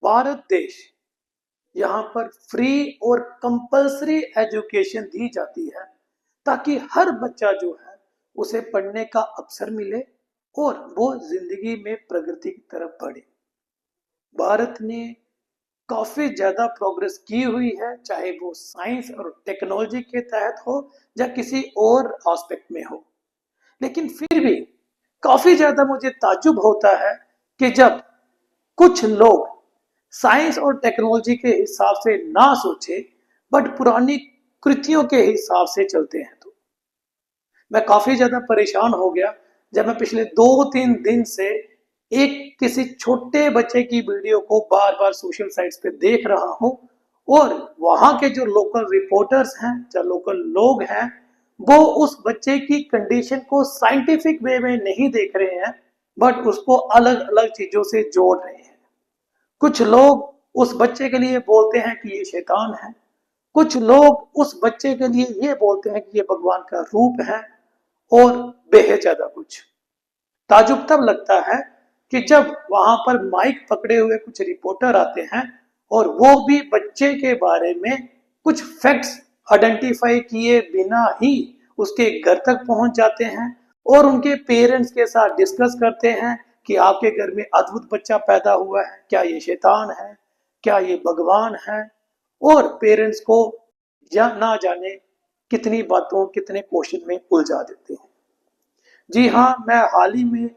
भारत देश, यहाँ पर फ्री और कंपल्सरी एजुकेशन दी जाती है ताकि हर बच्चा जो है उसे पढ़ने का अवसर मिले और वो जिंदगी में प्रगति की तरफ बढ़े। भारत ने काफी ज्यादा प्रोग्रेस की हुई है, चाहे वो साइंस और टेक्नोलॉजी के तहत हो या किसी और एस्पेक्ट में हो। लेकिन फिर भी काफी ज्यादा मुझे ताज्जुब होता है कि जब कुछ लोग साइंस और टेक्नोलॉजी के हिसाब से ना सोचे बट पुरानी कृतियों के हिसाब से चलते हैं। तो मैं काफी ज्यादा परेशान हो गया जब मैं पिछले 2-3 दिन से एक किसी छोटे बच्चे की वीडियो को बार बार सोशल साइट्स पे देख रहा हूं और वहां के जो लोकल रिपोर्टर्स हैं या लोकल लोग हैं वो उस बच्चे की कंडीशन को साइंटिफिक वे में नहीं देख रहे हैं बट उसको अलग अलग चीजों से जोड़ रहे हैं। कुछ लोग उस बच्चे के लिए बोलते हैं कि ये शैतान है, कुछ लोग उस बच्चे के लिए ये बोलते हैं कि ये भगवान का रूप है और बेहद ज्यादा कुछ। ताजुब तब लगता है कि जब वहां पर माइक पकड़े हुए कुछ रिपोर्टर आते हैं और वो भी बच्चे के बारे में कुछ फैक्ट्स आइडेंटिफाई किए बिना ही उसके घर तक पहुंच जाते हैं और उनके पेरेंट्स के साथ डिस्कस करते हैं कि आपके घर में अद्भुत बच्चा पैदा हुआ है, क्या ये शैतान है, क्या ये भगवान है, और पेरेंट्स को या ना जाने कितनी बातों कितने क्वेश्चन में उलझा देते हैं। जी हाँ, मैं हाल ही में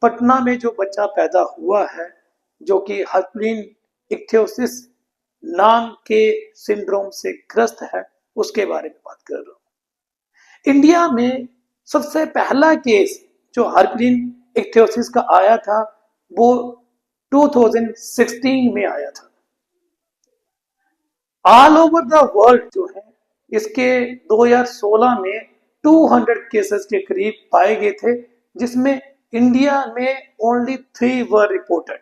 पटना में जो बच्चा पैदा हुआ है जो कि हर्पिन इक्थियोसिस नाम के सिंड्रोम से ग्रस्त है उसके बारे में बात कर रहा हूँ। इंडिया में सबसे पहला केस जो हर्पिन इक्थियोसिस का आया था वो 2016 में आया था। ऑल ओवर द वर्ल्ड जो है इसके 2016 में 200 केसेस के करीब पाए गए थे, जिसमें इंडिया में ओनली 3 वर रिपोर्टेड।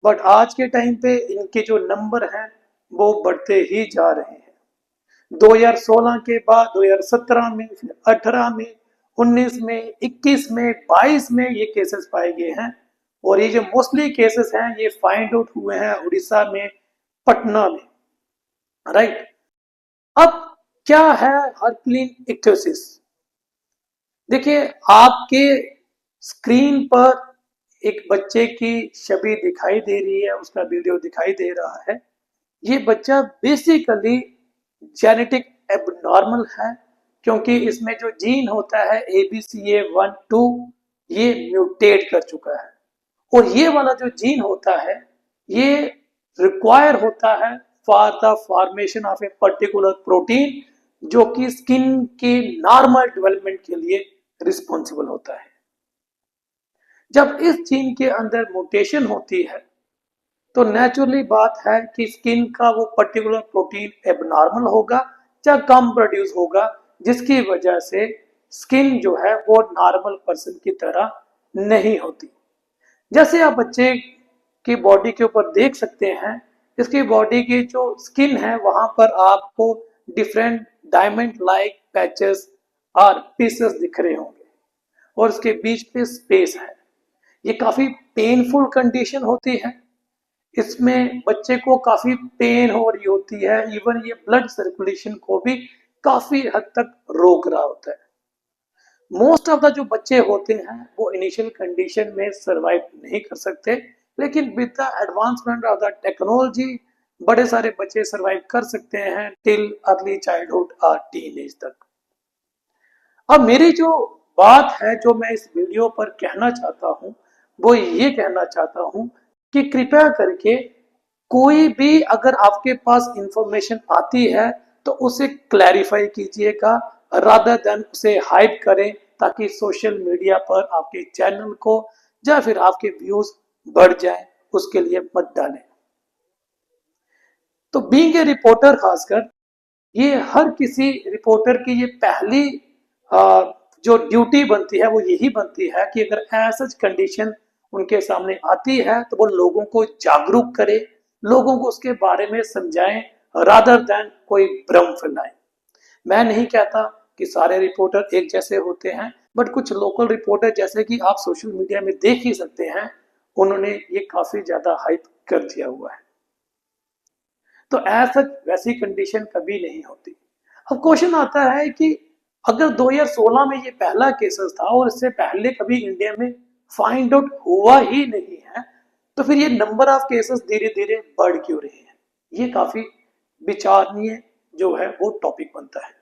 बट आज के टाइम पे इनके जो नंबर हैं वो बढ़ते ही जा रहे हैं। 2016 के बाद 2017 में, फिर 18 में, 19 में, 21 में, 22 में ये केसेस पाए गए हैं और ये जो मोस्टली केसेस हैं ये फाइंड आउट हुए हैं उड़ीसा में, पटना में। राइट, अब क्या है हर्पिन इक्थियोसिस? देखिए, आपके स्क्रीन पर एक बच्चे की छवि दिखाई दे रही है, उसका वीडियो दिखाई दे रहा है। ये बच्चा बेसिकली जेनेटिक एबनॉर्मल है क्योंकि इसमें जो जीन होता है ABCA12 ये म्यूटेट कर चुका है और ये वाला जो जीन होता है ये रिक्वायर होता है for the formation of a particular protein जो कि स्किन के नॉर्मल डेवलपमेंट के लिए रिस्पॉन्सिबल होता है। जब इस जीन के अंदर म्यूटेशन होती है तो नेचुरली बात है कि स्किन का वो पर्टिकुलर प्रोटीन एबनॉर्मल होगा या कम प्रोड्यूस होगा, जिसकी वजह से स्किन जो है वो नॉर्मल पर्सन की तरह नहीं होती। जैसे आप बच्चे की बॉडी के ऊपर देख सकते हैं, इसकी बॉडी की जो स्किन है वहां पर आपको डिफरेंट डायमंड लाइक पैचेस और पीसेस दिख रहे होंगे और इसके बीच पे स्पेस है। ये काफी पेनफुल कंडीशन होती है, इसमें बच्चे को काफी पेन हो रही होती है, इवन ये ब्लड सर्कुलेशन को भी काफी हद तक रोक रहा होता है। मोस्ट ऑफ द जो बच्चे होते हैं वो इनिशियल कंडीशन में सरवाइव नहीं कर सकते, लेकिन with the advancement of the technology बड़े सारे बच्चे सरवाइव कर सकते हैं टिल अर्ली चाइल्डहुड और टीन एज तक। अब मेरी जो बात है जो मैं इस वीडियो पर कहना चाहता हूं वो ये कहना चाहता हूं कि कृपया करके कोई भी अगर आपके पास इंफॉर्मेशन आती है तो उसे क्लैरिफाई कीजिएगा रादर देन उसे हाइप करें ताकि सोशल मीडिया पर आपके चैनल को या फिर आपके व्यूज बढ़ जाए, उसके लिए मत डालें। तो बीइंग ए रिपोर्टर खासकर ये हर किसी रिपोर्टर की ये पहली जो ड्यूटी बनती है वो यही बनती है कि अगर ऐसा कंडीशन उनके सामने आती है तो वो लोगों को जागरूक करे, लोगों को उसके बारे में समझाएं रादर देन कोई भ्रम फैलाएं। मैं नहीं कहता कि सारे रिपोर्टर एक जैसे होते हैं, बट कुछ लोकल रिपोर्टर जैसे कि आप सोशल मीडिया में देख ही सकते हैं उन्होंने ये काफी ज्यादा हाइप कर दिया हुआ है। तो ऐसा वैसी कंडीशन कभी नहीं होती। अब क्वेश्चन आता है कि अगर 2016 में ये पहला केसेस था और इससे पहले कभी इंडिया में फाइंड आउट हुआ ही नहीं है, तो फिर ये नंबर ऑफ केसेस धीरे धीरे बढ़ क्यों रहे हैं? ये काफी विचारणीय जो है वो टॉपिक बनता है।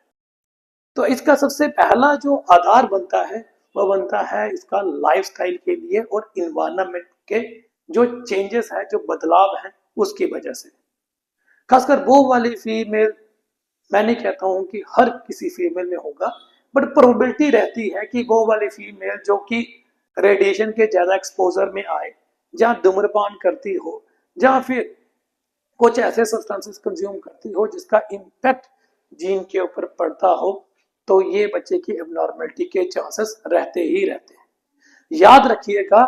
तो इसका सबसे पहला जो आधार बनता है वह बनता है इसका लाइफस्टाइल के लिए और इन्वायरमेंट के जो चेंजेस है, जो बदलाव है उसकी वजह से। खासकर वो वाली फीमेल, मैं नहीं कहता हूं कि हर किसी फीमेल में होगा, बट प्रोबेबिलिटी रहती है कि वो वाली फीमेल जो कि रेडिएशन के ज्यादा एक्सपोजर में आए, जहां धूम्रपान करती हो, जहां फिर कुछ ऐसे सब्सटेंसेस कंज्यूम करती हो जिसका इम्पैक्ट जीन के ऊपर पड़ता हो, तो ये बच्चे की एबनॉर्मलिटी के चांसेस रहते ही रहते हैं। याद रखिएगा,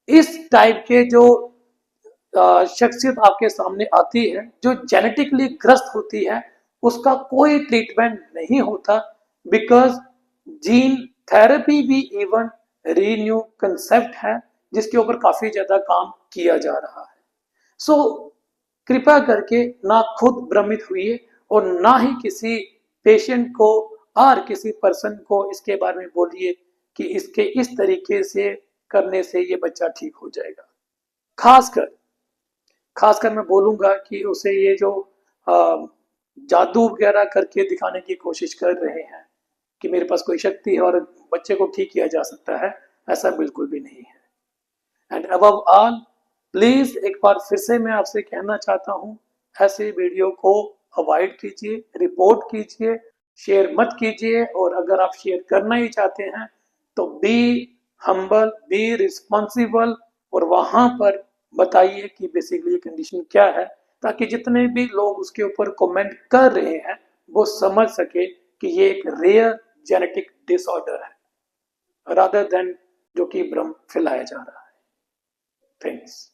इस टाइप के जो शख्सियत आपके सामने आती है जो जेनेटिकली ग्रस्त होती है, उसका कोई ट्रीटमेंट नहीं होता, बिकॉज जीन थेरेपी भी इवन रीन्यू कंसेप्ट है जिसके ऊपर काफी ज्यादा काम किया जा रहा है। सो कृपया करके ना खुद भ्रमित हुई और ना ही किसी पेशेंट को और किसी पर्सन को इसके बारे में बोलिए कि इसके इस तरीके से करने से ये बच्चा ठीक हो जाएगा। खासकर मैं बोलूंगा कि उसे ये जो जादू वगैरह करके दिखाने की कोशिश कर रहे हैं कि मेरे पास कोई शक्ति है और बच्चे को ठीक किया जा सकता है, ऐसा बिल्कुल भी नहीं है। एंड अबव ऑल, प्लीज एक बार फिर से मैं आपसे कहना चाहता हूं, ऐसे वीडियो को अवॉइड कीजिए, रिपोर्ट कीजिए, शेयर मत कीजिए, और अगर आप शेयर करना ही चाहते हैं तो बी हम्बल, बी रिस्पॉन्सिबल, और वहां पर बताइए कि बेसिकली कंडीशन क्या है, ताकि जितने भी लोग उसके ऊपर कमेंट कर रहे हैं वो समझ सके कि ये एक रेयर जेनेटिक डिसऑर्डर है, रादर देन जो कि भ्रम फैलाया जा रहा है। थैंक्स।